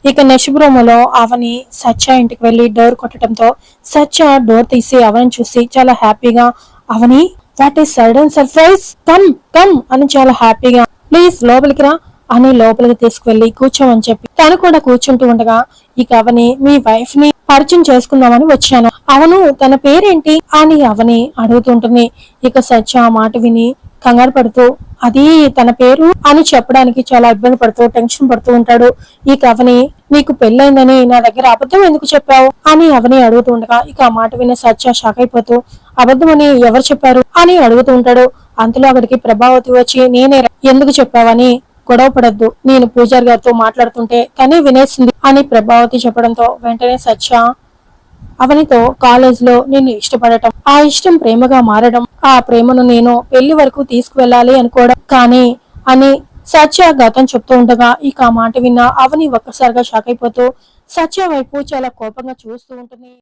ఇక నెక్స్ట్ ప్రోమోలో అవని సత్య ఇంటికి వెళ్లి డోర్ కొట్టడంతో సత్య డోర్ తీసి అవని చూసి చాలా హ్యాపీగా, Avani what is sudden surprise, come come అని చాలా హ్యాపీగా, ప్లీజ్ లోపలికి రా అని లోపలికి తీసుకువెళ్లి కూర్చోమని చెప్పి తను కూడా కూర్చుంటూ ఉండగా, ఇక అవని మీ వైఫ్ ని పరిచయం చేసుకుందామని వచ్చాను, అవును తన పేరేంటి అని అవని అడుగుతుంటుంది. ఇక సత్య ఆ మాట విని కంగారు పడుతూ అది తన పేరు అని చెప్పడానికి చాలా ఇబ్బంది పడుతూ టెన్షన్ పడుతూ ఉంటాడు. ఇక అవని నీకు పెళ్ళైందని నా దగ్గర అబద్ధం ఎందుకు చెప్పావు అని అవని అడుగుతూ ఉండగా, ఇక ఆ మాట విన్న సత్య షాక్ అయిపోతూ అబద్ధం అని ఎవరు చెప్పారు అని అడుగుతూ ఉంటాడు. అంతలో అక్కడికి ప్రభావతి వచ్చి నేనే ఎందుకు చెప్పావని గొడవ పడద్దు, నేను పూజారి గారితో మాట్లాడుతుంటే తనే వినేసింది అని ప్రభావతి చెప్పడంతో వెంటనే సత్య అవనితో కాలేజ్ లో నిన్ను ఇష్టపడటం, ఆ ఇష్టం ప్రేమగా మారడం, ఆ ప్రేమను నేను పెళ్లి వరకు తీసుకువెళ్ళాలి అనుకోవడం కానీ అని సత్య గతం చెప్తూ ఉండగా, ఇక ఆ మాట విన్న అవని ఒక్కసారిగా షాక్ అయిపోతూ సత్య వైపు చాలా కోపంగా చూస్తూ ఉంటుంది.